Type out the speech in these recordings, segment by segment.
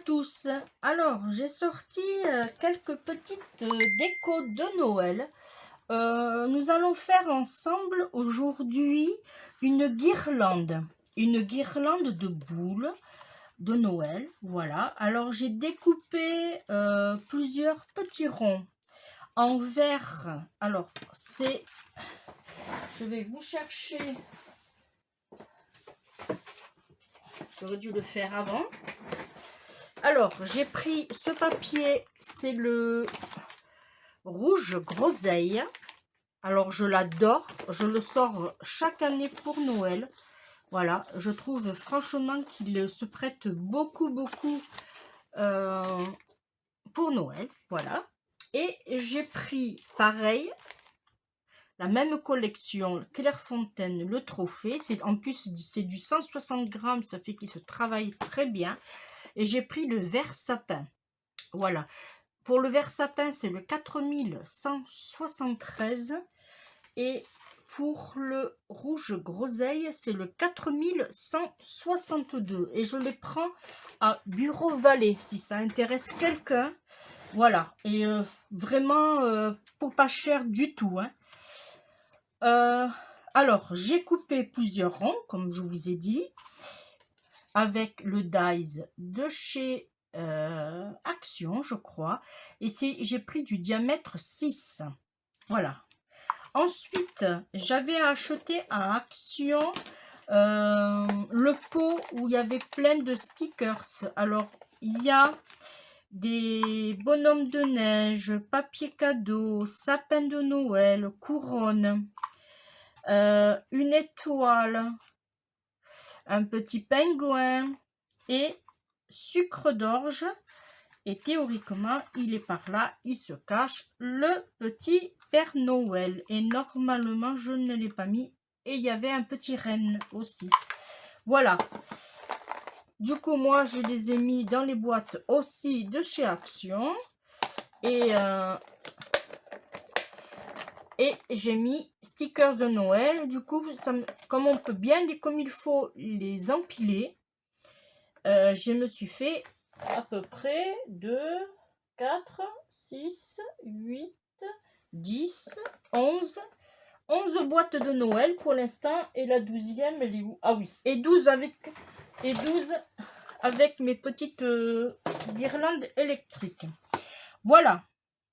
tous. Alors, j'ai sorti quelques petites décos de Noël. Nous allons faire ensemble aujourd'hui une guirlande de boules de Noël. Voilà. Alors, j'ai découpé plusieurs petits ronds en verre. Alors, c'est... Je vais vous chercher... J'aurais dû le faire avant. Alors, j'ai pris ce papier, c'est le rouge groseille. Alors, je l'adore. Je le sors chaque année pour Noël. Voilà, je trouve franchement qu'il se prête beaucoup pour Noël. Voilà. Et j'ai pris, pareil, la même collection Clairefontaine, le trophée. En plus, c'est du 160 grammes, ça fait qu'il se travaille très bien. Et j'ai pris le vert sapin. Voilà. Pour le vert sapin, c'est le 4173. Et pour le rouge groseille, c'est le 4162. Et je les prends à Bureau Vallée, si ça intéresse quelqu'un. Voilà. Et vraiment, pour pas cher du tout. Hein. Alors, j'ai coupé plusieurs ronds, comme je vous ai dit, avec le dies de chez Action, je crois. Et j'ai pris du diamètre 6. Voilà. Ensuite, j'avais acheté à Action le pot où il y avait plein de stickers. Alors, il y a des bonhommes de neige, papier cadeau, sapin de Noël, couronne, une étoile, un petit pingouin et sucre d'orge. Et théoriquement, il est par là, il se cache, le petit Père Noël. Et normalement, je ne l'ai pas mis. Et il y avait un petit renne aussi. Voilà. Du coup, moi, je les ai mis dans les boîtes aussi de chez Action. Et j'ai mis stickers de Noël. Du coup, comme on peut bien, comme il faut les empiler, je me suis fait à peu près 2, 4, 6, 8, 10, 11 boîtes de Noël pour l'instant. Et la 12e, elle est où? Ah oui, et 12 avec mes petites guirlandes électriques. Voilà.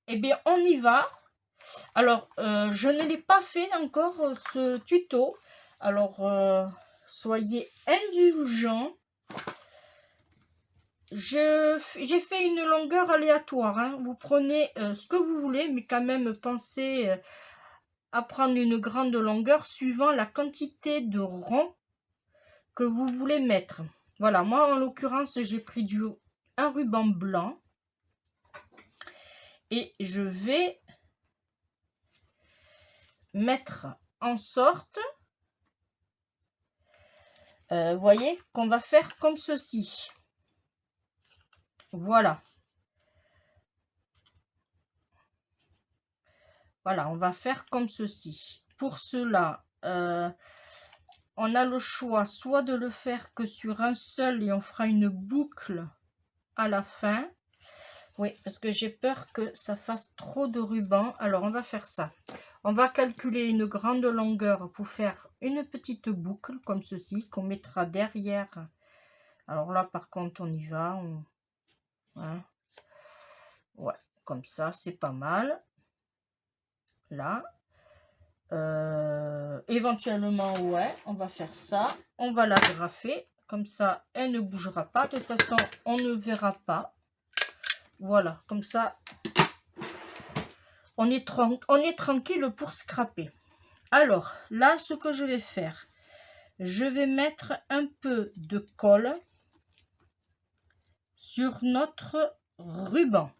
Eh bien, on y va. Alors, je ne l'ai pas fait encore, ce tuto. Alors, soyez indulgents. J'ai fait une longueur aléatoire. Hein. Vous prenez ce que vous voulez, mais quand même pensez à prendre une grande longueur suivant la quantité de ronds que vous voulez mettre. Voilà, moi en l'occurrence, j'ai pris un ruban blanc. Et je vais mettre en sorte, vous voyez, qu'on va faire comme ceci. Voilà. Voilà, on va faire comme ceci. Pour cela, on a le choix soit de le faire que sur un seul et on fera une boucle à la fin. Oui, parce que j'ai peur que ça fasse trop de ruban. Alors, on va faire ça. On va calculer une grande longueur pour faire une petite boucle comme ceci qu'on mettra derrière. Alors là, par contre, on y va. Hein. Ouais, comme ça, c'est pas mal. Là. Éventuellement, ouais, on va faire ça. On va la grafer. Comme ça, elle ne bougera pas. De toute façon, on ne verra pas. Voilà, comme ça, on est tranquille pour scraper. Alors, là, ce que je vais faire, je vais mettre un peu de colle sur notre ruban.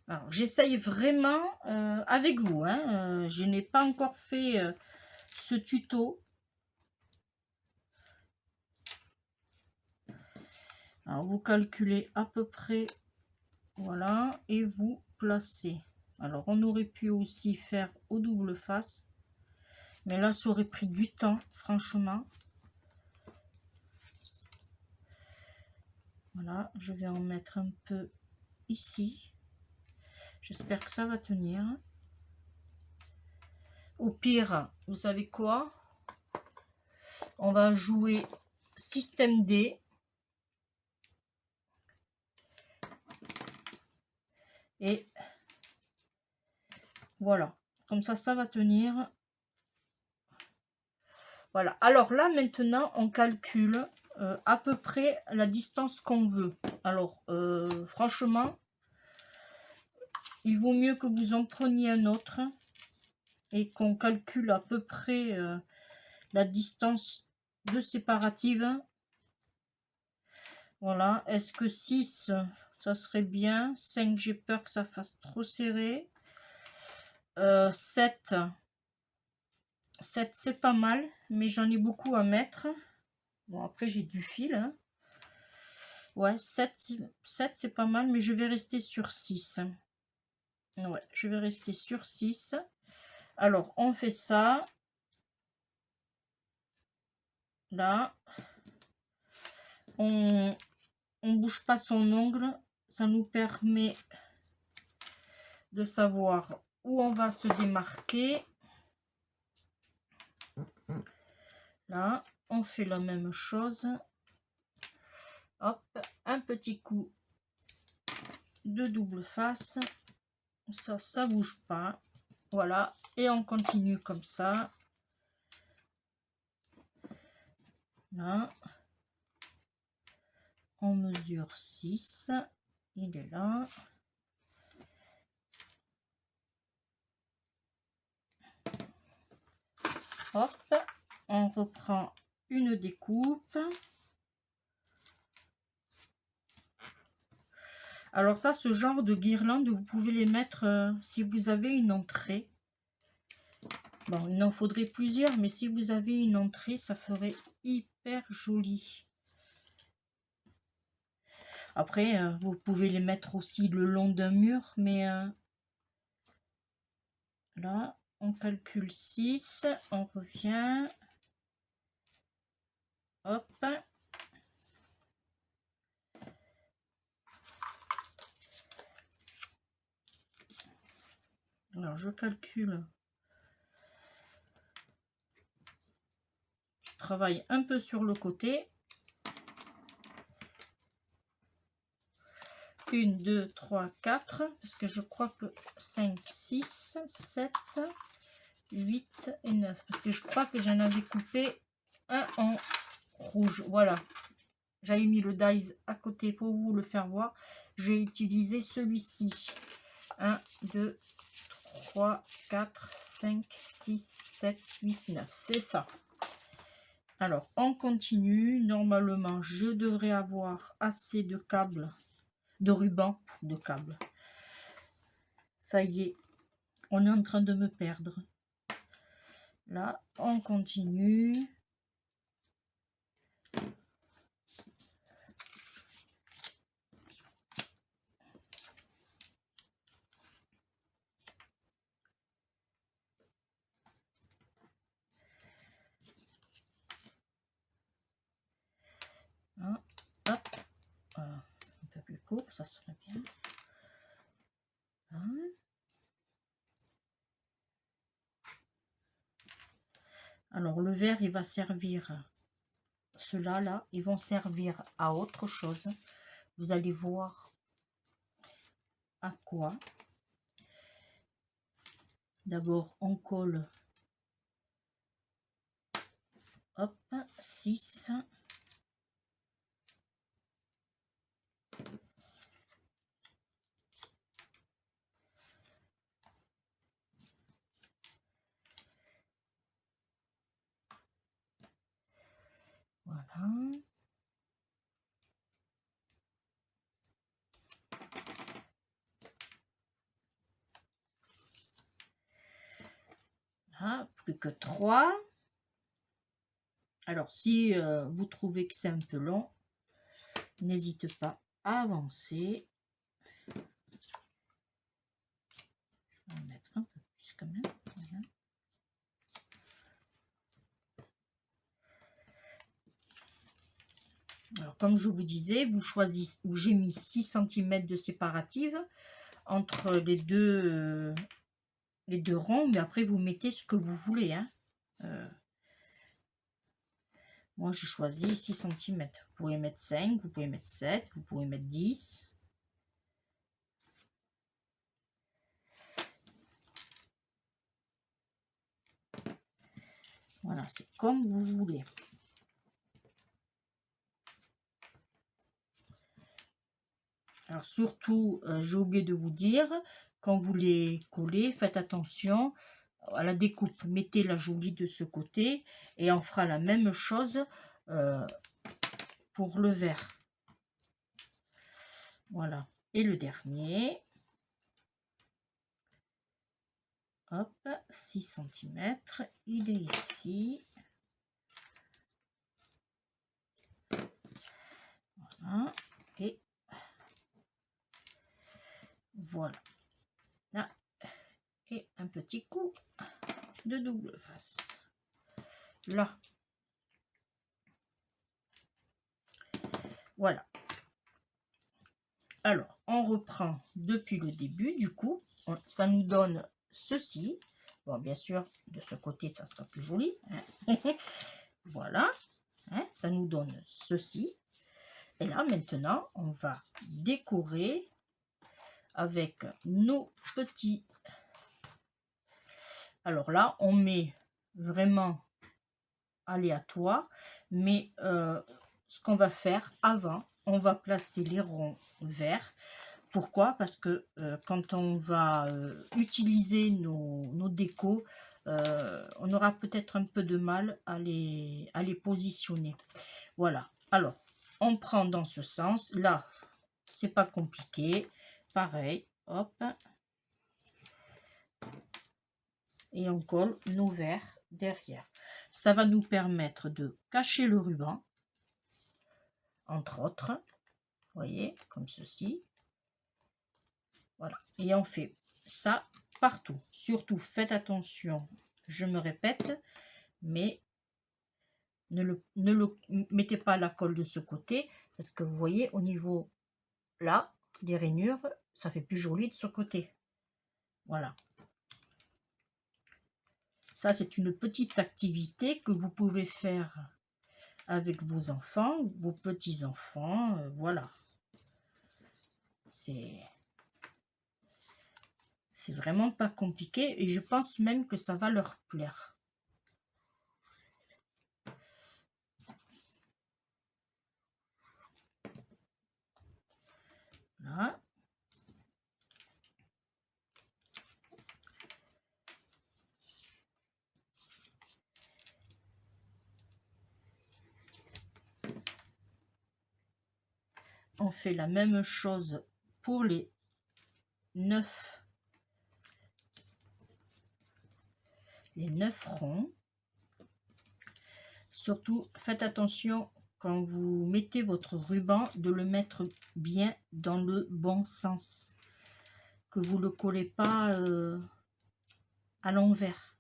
Alors, j'essaye vraiment avec vous. Hein, je n'ai pas encore fait ce tuto. Alors, vous calculez à peu près, voilà, et vous placez. Alors, on aurait pu aussi faire au double face, mais là, ça aurait pris du temps, franchement. Voilà, je vais en mettre un peu ici. J'espère que ça va tenir. Au pire, vous savez quoi? On va jouer système D. Et voilà, comme ça va tenir. Voilà, alors là maintenant on calcule à peu près la distance qu'on veut. Alors franchement, il vaut mieux que vous en preniez un autre et qu'on calcule à peu près la distance de séparative. Voilà, est-ce que 6 ça serait bien? 5, j'ai peur que ça fasse trop serré. 7 c'est pas mal, mais j'en ai beaucoup à mettre. Bon, après j'ai du fil, hein. Ouais, 7 c'est pas mal, mais je vais rester sur 6. Ouais, je vais rester sur 6. Alors, on fait ça. Là. On bouge pas son ongle. Ça nous permet de savoir où on va se démarquer. Là, on fait la même chose. Hop, un petit coup de double face. Ça bouge pas. Voilà, et on continue comme ça. Là, on mesure 6. Il est là. Hop, on reprend une découpe. Alors ça, ce genre de guirlande, vous pouvez les mettre si vous avez une entrée. Bon, il en faudrait plusieurs, mais si vous avez une entrée, ça ferait hyper joli. Après, vous pouvez les mettre aussi le long d'un mur, mais là, on calcule 6, on revient. Hop. Alors, je calcule. Je travaille un peu sur le côté. 1, 2, 3, 4, parce que je crois que 5, 6, 7, 8 et 9. Parce que je crois que j'en avais coupé un en rouge. Voilà. J'avais mis le dies à côté pour vous le faire voir. J'ai utilisé celui-ci. 1, 2, 3, 4, 5, 6, 7, 8, 9. C'est ça. Alors, on continue. Normalement, je devrais avoir assez de câbles, de ruban, de câbles. Ça y est, on est en train de me perdre. Là, on continue. Hein, hop, un peu plus court, ça serait bien. Hein. Alors, le vert, il va servir, ceux-là, là, ils vont servir à autre chose. Vous allez voir à quoi. D'abord, on colle. Hop, 6. Voilà. Là, plus que 3. Alors, si vous trouvez que c'est un peu long, n'hésitez pas à avancer. Je vais en mettre un peu plus quand même. Voilà. Alors, comme je vous disais, vous choisissez, j'ai mis 6 cm de séparative entre les deux ronds, mais après vous mettez ce que vous voulez, hein. Moi j'ai choisi 6 cm. Vous pouvez mettre 5, vous pouvez mettre 7, vous pouvez mettre 10. Voilà, c'est comme vous voulez. Alors surtout, j'ai oublié de vous dire, quand vous les collez, faites attention à la découpe. Mettez la jolie de ce côté et on fera la même chose pour le vert. Voilà. Et le dernier. Hop, 6 cm. Il est ici. Voilà. Et voilà. Là. Et un petit coup de double face. Là. Voilà. Alors, on reprend depuis le début, du coup, ça nous donne ceci. Bon, bien sûr, de ce côté, ça sera plus joli. Hein. Voilà, hein, ça nous donne ceci. Et là, maintenant, on va décorer avec nos petits. Alors là, on met vraiment aléatoire, mais ce qu'on va faire avant, on va placer les ronds verts. Pourquoi? Parce que quand on va utiliser nos décos, on aura peut-être un peu de mal à les positionner. Voilà. Alors, on prend dans ce sens. Là, c'est pas compliqué. Pareil. Hop. Et on colle nos verres derrière. Ça va nous permettre de cacher le ruban. Entre autres. Vous voyez, comme ceci. Voilà, et on fait ça partout. Surtout, faites attention, je me répète, mais ne le mettez pas la colle de ce côté, parce que vous voyez, au niveau, là, des rainures, ça fait plus joli de ce côté. Voilà. Ça, c'est une petite activité que vous pouvez faire avec vos enfants, vos petits-enfants, voilà. C'est vraiment pas compliqué et je pense même que ça va leur plaire. Voilà. On fait la même chose pour les 9 ronds. Surtout, faites attention quand vous mettez votre ruban de le mettre bien dans le bon sens. Que vous ne le collez pas à l'envers.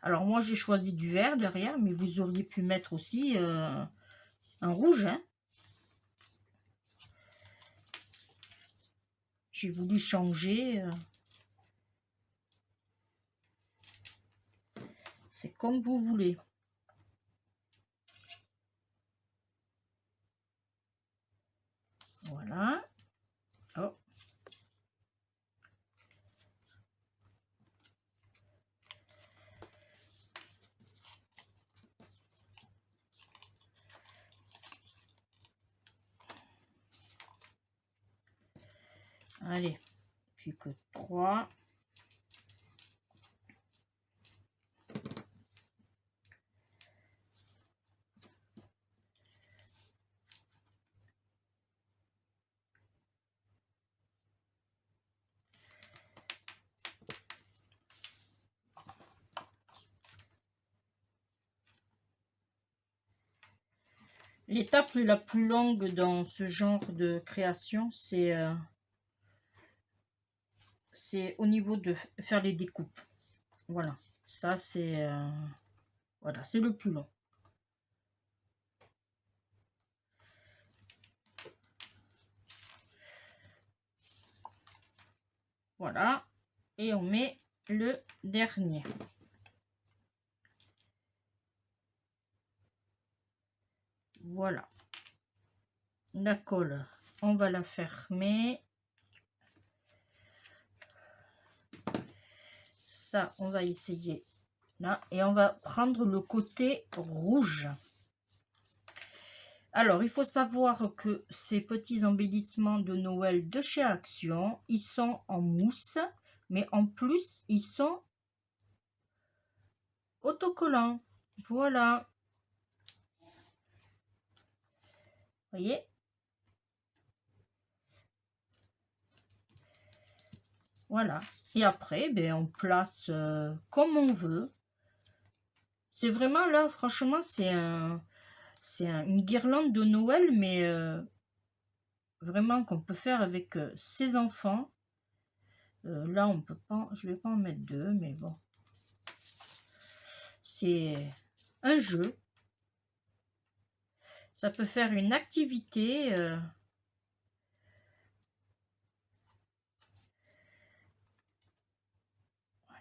Alors moi j'ai choisi du vert derrière, mais vous auriez pu mettre aussi un rouge. Hein. J'ai voulu changer. C'est comme vous voulez. Voilà. Oh. Allez, plus que 3. L'étape la plus longue dans ce genre de création, c'est c'est au niveau de faire les découpes. Voilà, ça c'est voilà, c'est le plus long. Voilà, et on met le dernier. Voilà. La colle, on va la fermer. Ça, on va essayer là. Et on va prendre le côté rouge. Alors, il faut savoir que ces petits embellissements de Noël de chez Action, ils sont en mousse. Mais en plus, ils sont autocollants. Voilà. Voyez? Voilà. Et après, ben, on place comme on veut. C'est vraiment là, franchement, c'est une guirlande de Noël, mais vraiment qu'on peut faire avec ses enfants. Là, on peut pas, je vais pas en mettre deux, mais bon. C'est un jeu. Ça peut faire une activité.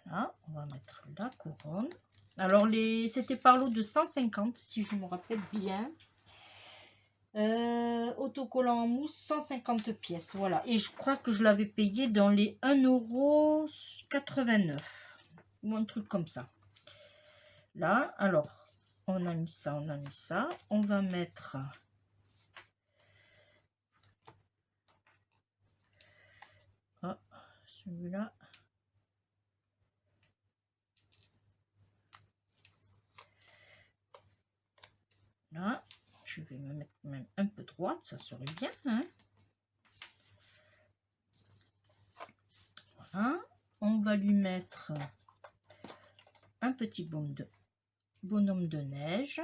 Voilà, on va mettre la couronne. Alors, c'était par lot de 150, si je me rappelle bien. Autocollant en mousse, 150 pièces. Voilà, et je crois que je l'avais payé dans les 1,89 € ou un truc comme ça. Là, alors, on a mis ça, on a mis ça. On va mettre... Ah, celui-là. Là, je vais me mettre même un peu droite, ça serait bien. Hein, voilà. On va lui mettre un petit bonhomme de neige.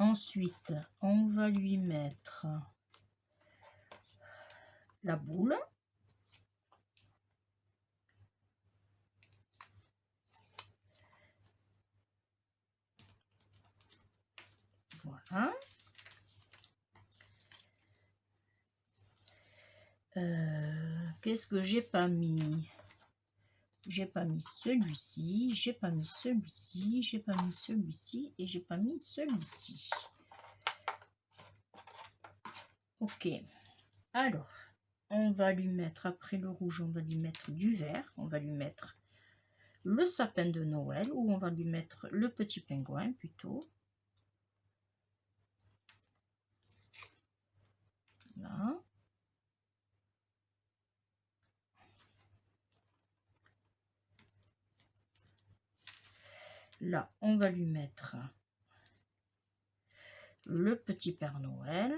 Ensuite, on va lui mettre la boule. Voilà. Qu'est-ce que j'ai pas mis? J'ai pas mis celui-ci, j'ai pas mis celui-ci, j'ai pas mis celui-ci et j'ai pas mis celui-ci. Ok. Alors, on va lui mettre, après le rouge, on va lui mettre du vert. On va lui mettre le sapin de Noël ou on va lui mettre le petit pingouin plutôt. Là. Là, on va lui mettre le petit Père Noël.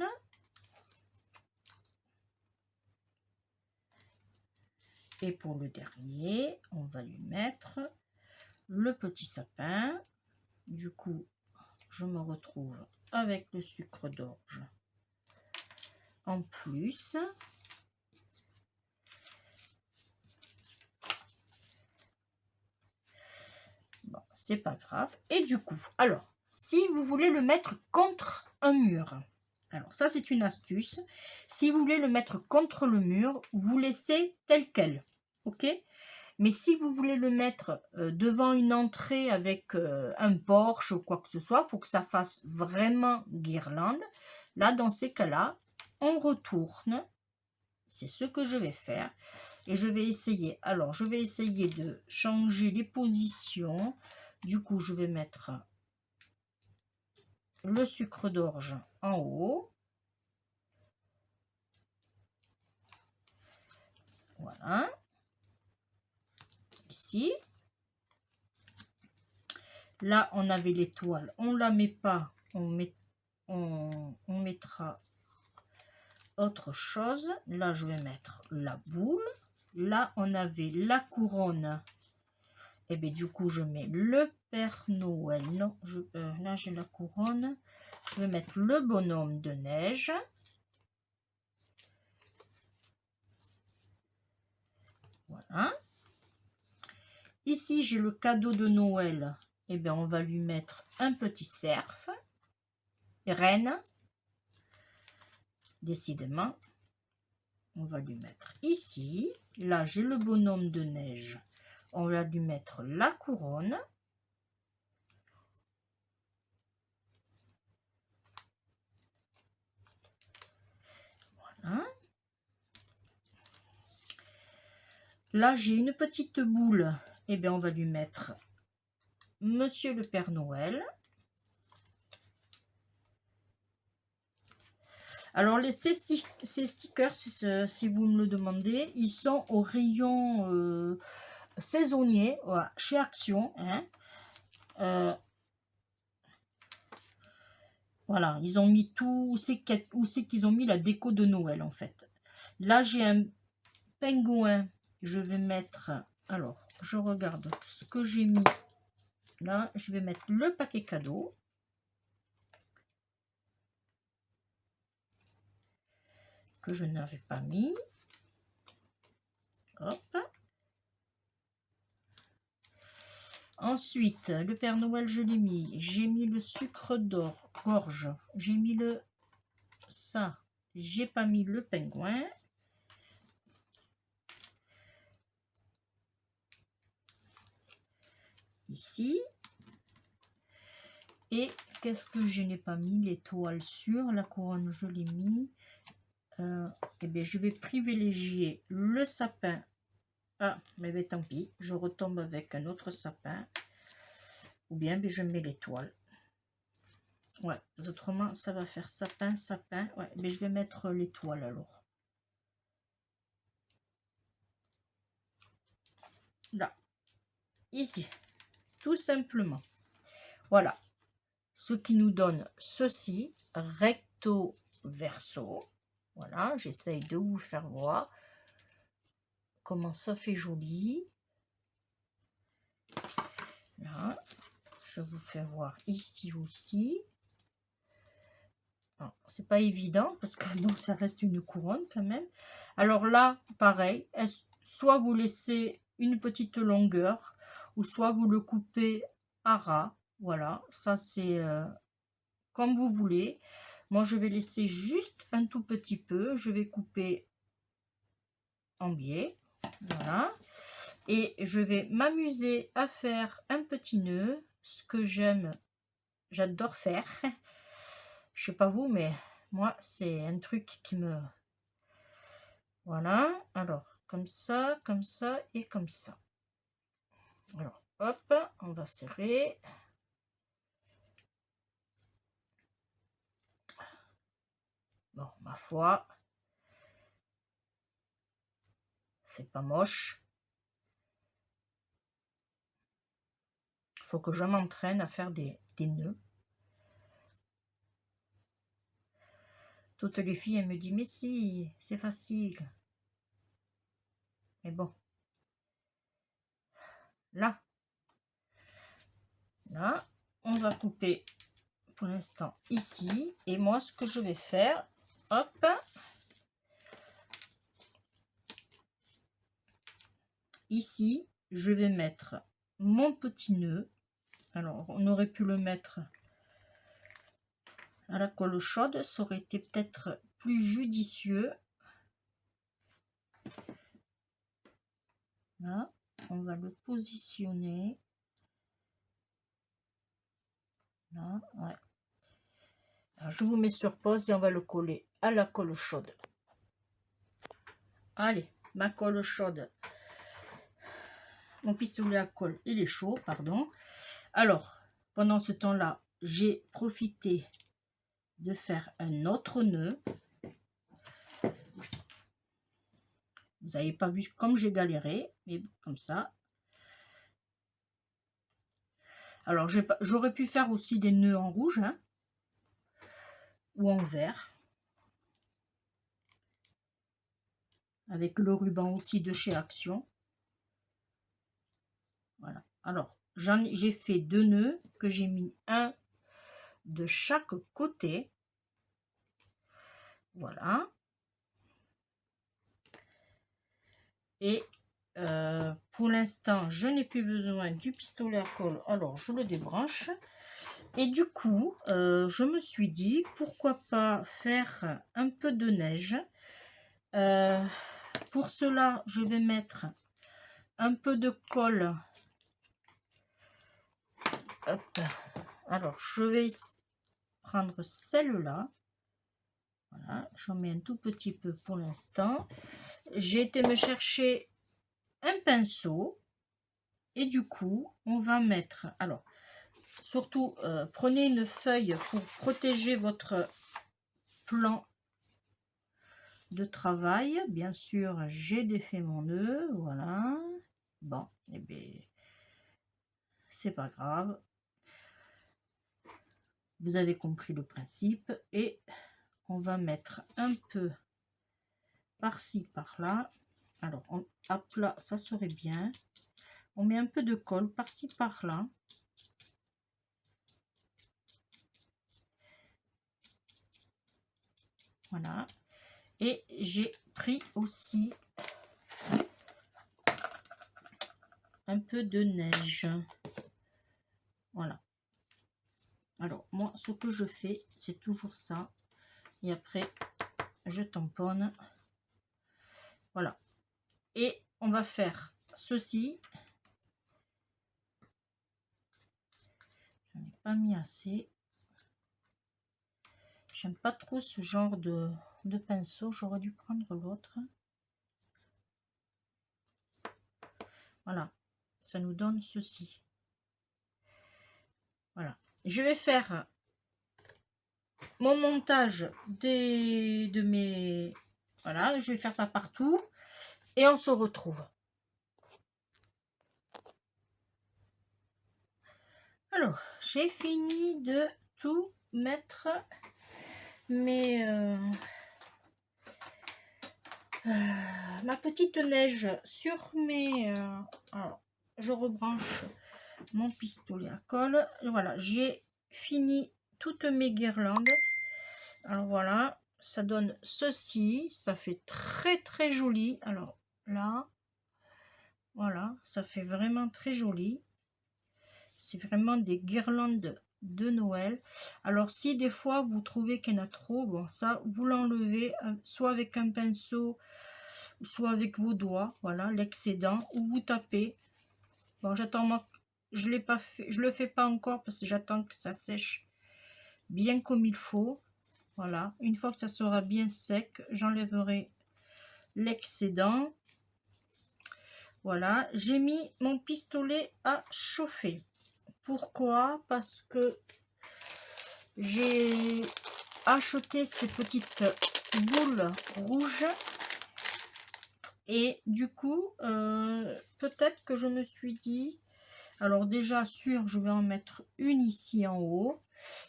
Et pour le dernier, on va lui mettre le petit sapin. Du coup, je me retrouve avec le sucre d'orge en plus. Bon, c'est pas grave. Et du coup, alors, si vous voulez le mettre contre un mur, alors ça c'est une astuce. Si vous voulez le mettre contre le mur, vous laissez tel quel, ok? Mais si vous voulez le mettre devant une entrée avec un porche ou quoi que ce soit, pour que ça fasse vraiment guirlande, là, dans ces cas-là, on retourne. C'est ce que je vais faire. Et je vais essayer. Alors, je vais essayer de changer les positions. Du coup, je vais mettre le sucre d'orge en haut. Voilà. Ici. Là, on avait l'étoile. On ne la met pas. On mettra autre chose. Là, je vais mettre la boule. Là, on avait la couronne Et bien du coup, je mets le Père Noël. Non, là j'ai la couronne. Je vais mettre le bonhomme de neige. Voilà. Ici, j'ai le cadeau de Noël. Et bien, on va lui mettre un petit cerf. Reine. Décidément. On va lui mettre ici. Là, j'ai le bonhomme de neige. On va lui mettre la couronne. Voilà. Là, j'ai une petite boule. Et bien, on va lui mettre Monsieur le Père Noël. Alors, ces stickers, si vous me le demandez, ils sont au rayon saisonnier, voilà, chez Action. Hein. Voilà, ils ont mis tout, où c'est qu'ils ont mis la déco de Noël, en fait. Là, j'ai un pingouin. Je vais mettre, alors, je regarde ce que j'ai mis. Là, je vais mettre le paquet cadeau. Que je n'avais pas mis. Hop. Ensuite, le Père Noël, je l'ai mis. J'ai mis le sucre d'or, gorge. J'ai mis ça. J'ai pas mis le pingouin. Ici. Et qu'est-ce que je n'ai pas mis? L'étoile sur la couronne, je l'ai mis. Eh bien, je vais privilégier le sapin. Ah, mais ben, tant pis, je retombe avec un autre sapin. Ou bien ben, je mets l'étoile. Ouais, autrement, ça va faire sapin, sapin. Ouais, mais je vais mettre l'étoile alors. Là, ici, tout simplement. Voilà, ce qui nous donne ceci, recto verso. Voilà, j'essaye de vous faire voir comment ça fait joli. Là, je vous fais voir ici aussi. C'est pas évident parce que non, ça reste une couronne quand même. Alors là, pareil, soit vous laissez une petite longueur ou soit vous le coupez à ras. Voilà, ça c'est comme vous voulez. Moi, je vais laisser juste un tout petit peu. Je vais couper en biais. Voilà. Et je vais m'amuser à faire un petit nœud. Ce que j'adore faire. Je sais pas vous, mais moi, c'est un truc qui me... Voilà. Alors, comme ça et comme ça. Alors, hop, on va serrer. Bon, ma foi, c'est pas moche. Il faut que je m'entraîne à faire des nœuds. Toutes les filles, elles me disent, mais si, c'est facile. Mais bon. Là, on va couper pour l'instant ici. Et moi, ce que je vais faire, hop, ici, je vais mettre mon petit nœud. Alors, on aurait pu le mettre à la colle chaude, ça aurait été peut-être plus judicieux. Là, on va le positionner. Là, ouais. Alors, je vous mets sur pause et on va le coller à la colle chaude. Allez, ma colle chaude. Mon pistolet à colle, il est chaud, pardon. Alors, pendant ce temps-là, j'ai profité de faire un autre nœud. Vous n'avez pas vu comme j'ai galéré, mais comme ça. Alors, j'aurais pu faire aussi des nœuds en rouge, hein, ou en vert. Avec le ruban aussi de chez Action. Voilà. Alors, j'ai fait 2 nœuds que j'ai mis un de chaque côté. Voilà. Et pour l'instant, je n'ai plus besoin du pistolet à colle, alors je le débranche. Et du coup, je me suis dit, pourquoi pas faire un peu de neige. Pour cela, je vais mettre un peu de colle. Hop. Alors, je vais prendre celle-là. Voilà, j'en mets un tout petit peu pour l'instant. J'ai été me chercher un pinceau. Et du coup, on va mettre... Alors, surtout, prenez une feuille pour protéger votre plan de travail. Bien sûr, j'ai défait mon nœud. Voilà. Bon, et bien, c'est pas grave. Vous avez compris le principe. Et on va mettre un peu par-ci, par-là. Alors, à plat, ça serait bien. On met un peu de colle par-ci, par-là. Voilà. Et j'ai pris aussi un peu de neige. Voilà. Alors, moi, ce que je fais, c'est toujours ça. Et après, je tamponne. Voilà. Et on va faire ceci. J'en ai pas mis assez. J'aime pas trop ce genre de pinceau. J'aurais dû prendre l'autre. Voilà. Ça nous donne ceci. Voilà. Je vais faire mon montage de mes... Voilà, je vais faire ça partout. Et on se retrouve. Alors, j'ai fini de tout mettre, mais ma petite neige sur mes... alors, je rebranche mon pistolet à colle. Et voilà, j'ai fini toutes mes guirlandes. Alors voilà, ça donne ceci. Ça fait très très joli. Alors là, voilà, ça fait vraiment très joli. C'est vraiment des guirlandes de Noël. Alors si des fois vous trouvez qu'il y en a trop, bon ça vous l'enlevez soit avec un pinceau, soit avec vos doigts, voilà l'excédent, ou vous tapez. Bon, j'attends, moi je l'ai pas fait, je le fais pas encore parce que j'attends que ça sèche bien comme il faut. Voilà, une fois que ça sera bien sec, j'enlèverai l'excédent. Voilà, j'ai mis mon pistolet à chauffer. Pourquoi? Parce que j'ai acheté ces petites boules rouges et du coup peut-être que je me suis dit, alors déjà sûr je vais en mettre une ici en haut,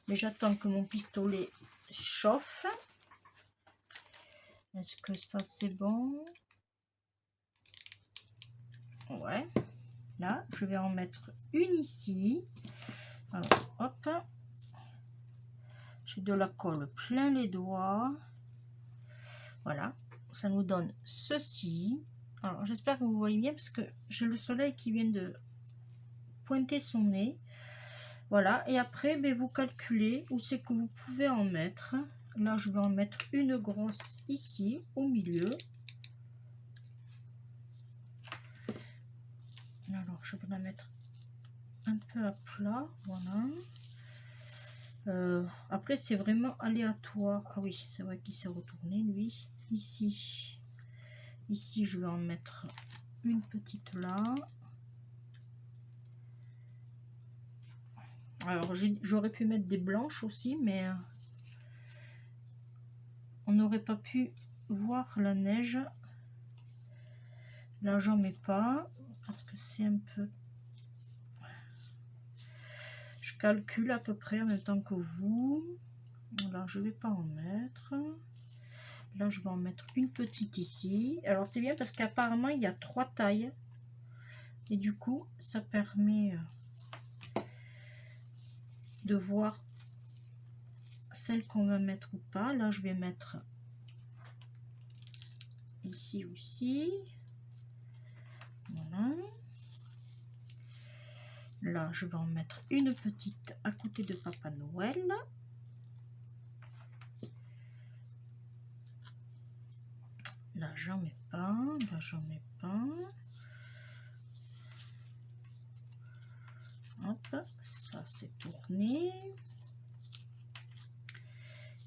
mais j'attends que mon pistolet chauffe. Est-ce que ça c'est bon? Ouais, là je vais en mettre une ici. Alors hop, j'ai de la colle plein les doigts. Voilà, ça nous donne ceci. Alors j'espère que vous voyez bien parce que j'ai le soleil qui vient de pointer son nez. Voilà, et après ben, vous calculez où c'est que vous pouvez en mettre. Là je vais en mettre une grosse ici au milieu. Alors je vais la mettre un peu à plat, voilà. Après c'est vraiment aléatoire. Ah oui, c'est vrai qu'il s'est retourné lui. Ici je vais en mettre une petite là. Alors j'aurais pu mettre des blanches aussi, mais on n'aurait pas pu voir la neige. Là j'en mets pas parce que c'est un peu... Je calcule à peu près en même temps que vous. Alors je vais pas en mettre. Là je vais en mettre une petite ici. Alors c'est bien parce qu'apparemment il y a 3 tailles. Et du coup, ça permet de voir celle qu'on va mettre ou pas. Là, je vais mettre ici aussi. Voilà. Là, je vais en mettre une petite à côté de Papa Noël. Là, j'en mets pas. Là, j'en mets pas. Hop, ça c'est tourné.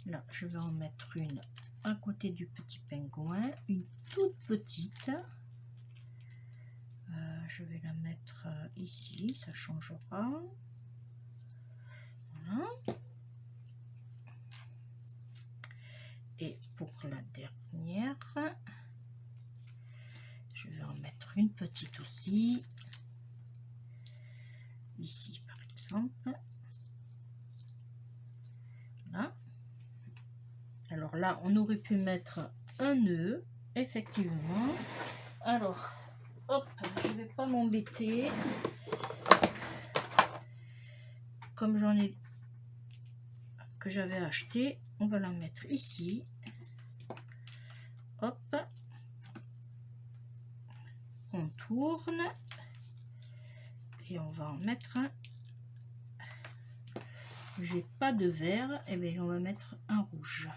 Là, je vais en mettre une à côté du petit pingouin, une toute petite. Je vais la mettre ici, ça changera. Voilà. Et pour la dernière, je vais en mettre une petite aussi. Ici, par exemple. Là. Alors là, on aurait pu mettre un nœud, effectivement. Alors, hop, je vais pas m'embêter. Comme j'en ai que j'avais acheté, on va la mettre ici. Hop, on tourne et on va en mettre un. J'ai pas de vert, et bien on va mettre un rouge.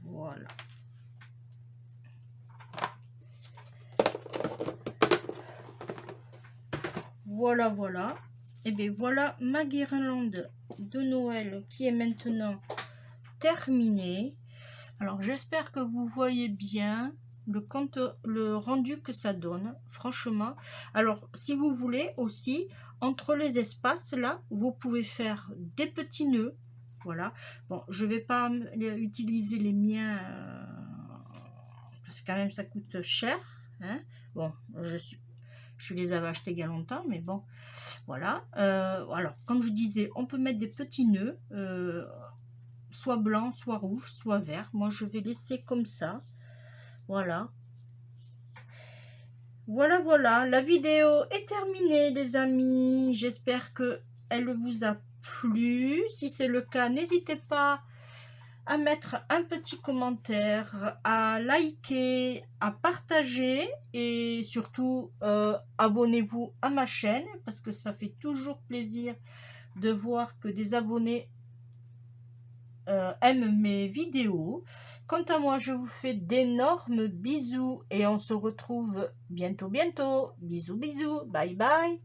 Voilà. Voilà, voilà. Et bien voilà ma guirlande de Noël qui est maintenant terminée. Alors j'espère que vous voyez bien le rendu que ça donne, franchement. Alors si vous voulez aussi, entre les espaces là, vous pouvez faire des petits nœuds. Voilà. Bon, je vais pas utiliser les miens parce que quand même ça coûte cher. Hein. Bon, je les avais achetés il y a longtemps, mais bon, voilà. Alors, comme je disais, on peut mettre des petits nœuds, soit blanc, soit rouge, soit vert. Moi, je vais laisser comme ça. Voilà. Voilà, voilà. La vidéo est terminée, les amis. J'espère que elle vous a plu. Si c'est le cas, n'hésitez pas à mettre un petit commentaire, à liker, à partager et surtout abonnez-vous à ma chaîne parce que ça fait toujours plaisir de voir que des abonnés aiment mes vidéos. Quant à moi, je vous fais d'énormes bisous et on se retrouve bientôt. Bisous, bisous. Bye, bye.